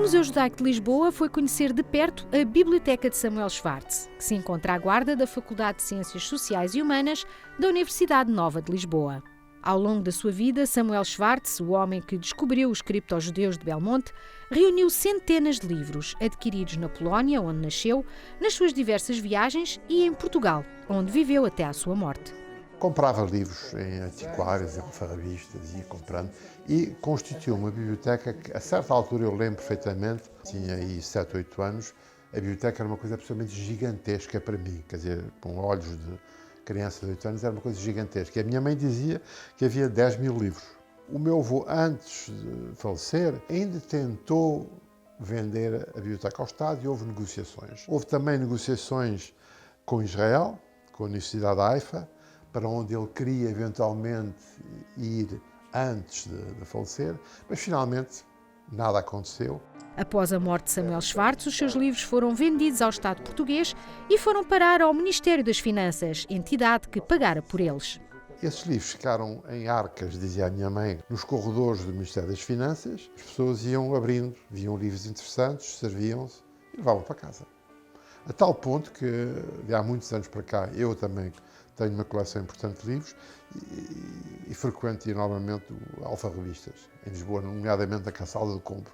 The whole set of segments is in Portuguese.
Museu Judaico de Lisboa foi conhecer de perto a Biblioteca de Samuel Schwartz, que se encontra à guarda da Faculdade de Ciências Sociais e Humanas da Universidade Nova de Lisboa. Ao longo da sua vida, Samuel Schwartz, o homem que descobriu os criptojudeus de Belmonte, reuniu centenas de livros adquiridos na Polónia, onde nasceu, nas suas diversas viagens e em Portugal, onde viveu até à sua morte. Comprava livros em antiquários, em alfarrabistas, ia comprando e constituiu uma biblioteca que, a certa altura, eu lembro perfeitamente, tinha aí 7, 8 anos, a biblioteca era uma coisa absolutamente gigantesca para mim, quer dizer, com olhos de criança de 8 anos, era uma coisa gigantesca. E a minha mãe dizia que havia 10 mil livros. O meu avô, antes de falecer, ainda tentou vender a biblioteca ao Estado e houve negociações. Houve também negociações com Israel, com a Universidade de Haifa, para onde ele queria eventualmente ir antes de falecer, mas finalmente nada aconteceu. Após a morte de Samuel Schwartz, os seus livros foram vendidos ao Estado português e foram parar ao Ministério das Finanças, entidade que pagara por eles. Esses livros ficaram em arcas, dizia a minha mãe, nos corredores do Ministério das Finanças. As pessoas iam abrindo, viam livros interessantes, serviam-se e levavam para casa. A tal ponto que, de há muitos anos para cá, eu também tenho uma coleção importante de livros e frequento novamente alfarrabistas, em Lisboa, nomeadamente na Calçada do Combro.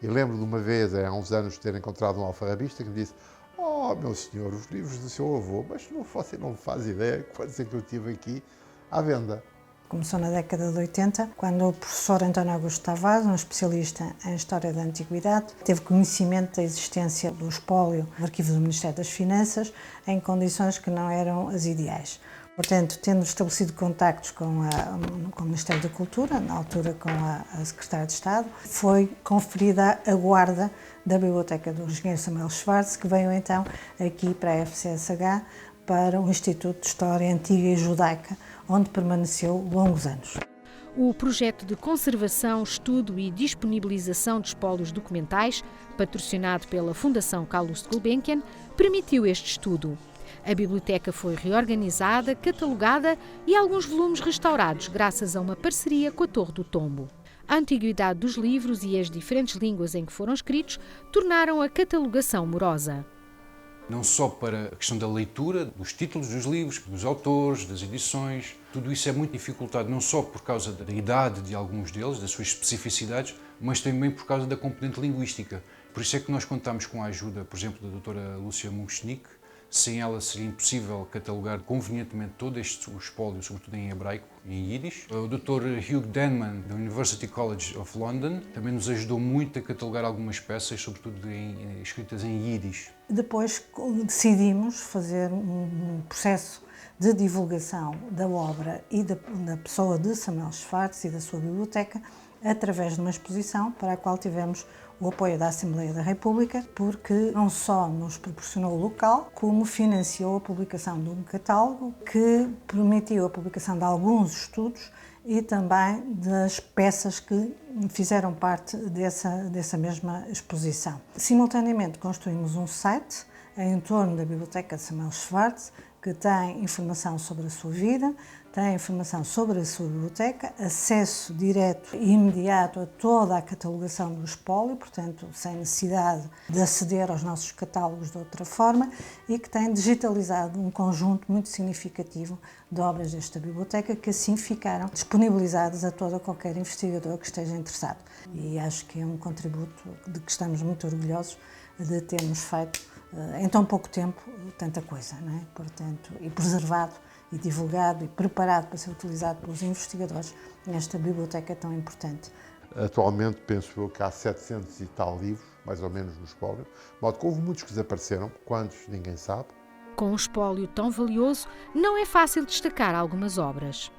E lembro de uma vez, há uns anos, de ter encontrado um alfarrabista que me disse: "Oh, meu senhor, os livros do seu avô, mas você não faz ideia quantos é que eu tive aqui à venda." Começou na década de 80, quando o professor António Augusto Tavares, um especialista em História da Antiguidade, teve conhecimento da existência do espólio no arquivo do Ministério das Finanças em condições que não eram as ideais. Portanto, tendo estabelecido contactos com o Ministério da Cultura, na altura com a Secretária de Estado, foi conferida a guarda da Biblioteca do Engenheiro Samuel Schwartz, que veio então aqui para a FCSH, para o Instituto de História Antiga e Judaica, onde permaneceu longos anos. O projeto de conservação, estudo e disponibilização de espólios documentais, patrocinado pela Fundação Calouste Gulbenkian, permitiu este estudo. A biblioteca foi reorganizada, catalogada e alguns volumes restaurados graças a uma parceria com a Torre do Tombo. A antiguidade dos livros e as diferentes línguas em que foram escritos tornaram a catalogação morosa. Não só para a questão da leitura, dos títulos dos livros, dos autores, das edições, tudo isso é muito dificultado, não só por causa da idade de alguns deles, das suas especificidades, mas também por causa da componente linguística. Por isso é que nós contamos com a ajuda, por exemplo, da doutora Lúcia Munchnik. Sem ela seria impossível catalogar convenientemente todo este espólio, sobretudo em hebraico e em Yiddish. O Dr. Hugh Denman, da University College of London, também nos ajudou muito a catalogar algumas peças, sobretudo escritas em Yiddish. Depois decidimos fazer um processo de divulgação da obra e da pessoa de Samuel Schwartz e da sua biblioteca através de uma exposição para a qual tivemos o apoio da Assembleia da República, porque não só nos proporcionou o local, como financiou a publicação de um catálogo que permitiu a publicação de alguns estudos e também das peças que fizeram parte dessa mesma exposição. Simultaneamente construímos um site em torno da Biblioteca de Samuel Schwartz, que tem informação sobre a sua vida, tem informação sobre a sua biblioteca, acesso direto e imediato a toda a catalogação do espólio, portanto, sem necessidade de aceder aos nossos catálogos de outra forma, e que tem digitalizado um conjunto muito significativo de obras desta biblioteca, que assim ficaram disponibilizadas a todo qualquer investigador que esteja interessado. E acho que é um contributo de que estamos muito orgulhosos de termos feito em tão pouco tempo tanta coisa, não é? Portanto, e preservado e divulgado e preparado para ser utilizado pelos investigadores nesta biblioteca tão importante. Atualmente penso eu que há 700 e tal livros, mais ou menos no espólio, de modo que houve muitos que desapareceram, quantos ninguém sabe. Com um espólio tão valioso, não é fácil destacar algumas obras.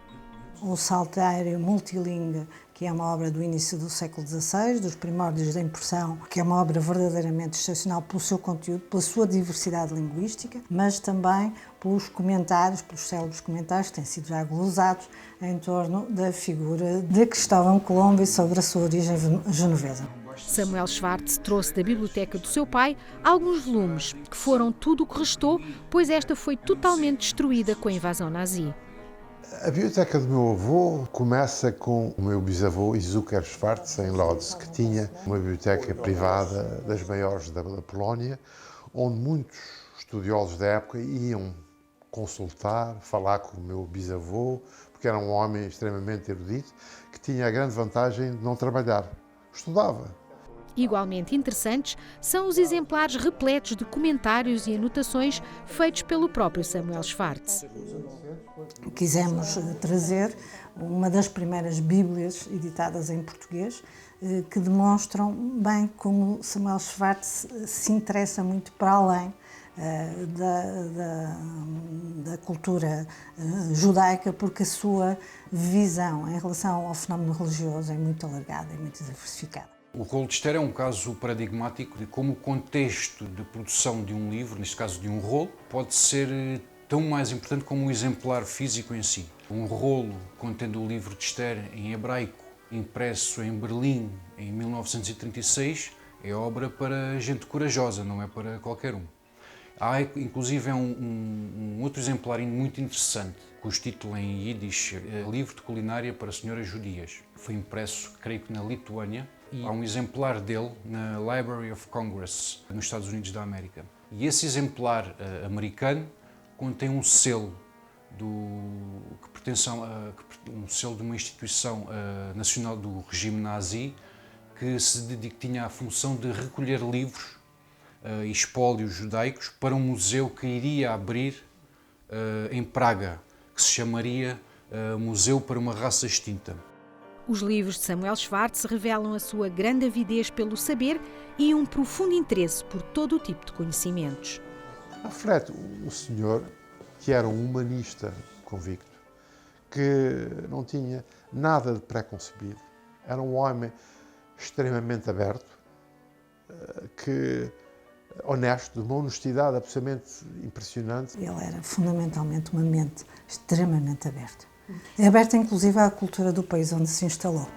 O Saltério Multilingue, que é uma obra do início do século XVI, dos primórdios da impressão, que é uma obra verdadeiramente excepcional pelo seu conteúdo, pela sua diversidade linguística, mas também pelos comentários, pelos célebres comentários que têm sido já glosados em torno da figura de Cristóvão Colombo e sobre a sua origem genovesa. Samuel Schwartz trouxe da biblioteca do seu pai alguns volumes, que foram tudo o que restou, pois esta foi totalmente destruída com a invasão nazi. A biblioteca do meu avô começa com o meu bisavô Izuker Schwartz, em Lodz, que tinha uma biblioteca privada das maiores da Polónia, onde muitos estudiosos da época iam consultar, falar com o meu bisavô, porque era um homem extremamente erudito, que tinha a grande vantagem de não trabalhar, estudava. Igualmente interessantes são os exemplares repletos de comentários e anotações feitos pelo próprio Samuel Schwartz. Quisemos trazer uma das primeiras Bíblias editadas em português que demonstram bem como Samuel Schwartz se interessa muito para além da cultura judaica, porque a sua visão em relação ao fenómeno religioso é muito alargada e muito diversificada. O rolo de Esther é um caso paradigmático de como o contexto de produção de um livro, neste caso de um rolo, pode ser tão mais importante como o exemplar físico em si. Um rolo contendo o livro de Esther em hebraico, impresso em Berlim em 1936, é obra para gente corajosa, não é para qualquer um. Há inclusive um outro exemplar muito interessante, cujo título em Yiddish é Livro de Culinária para Senhoras Judias. Foi impresso, creio que na Lituânia, e há um exemplar dele na Library of Congress, nos Estados Unidos da América. E esse exemplar americano contém um selo que pertence um selo de uma instituição nacional do regime nazi que tinha a função de recolher livros e espólios judaicos para um museu que iria abrir em Praga, que se chamaria Museu para uma Raça Extinta. Os livros de Samuel Schwartz revelam a sua grande avidez pelo saber e um profundo interesse por todo o tipo de conhecimentos. Reflete o senhor que era um humanista convicto, que não tinha nada de pré-concebido. Era um homem extremamente aberto, honesto, de uma honestidade absolutamente impressionante. Ele era fundamentalmente uma mente extremamente aberta. É aberta inclusive à cultura do país onde se instalou.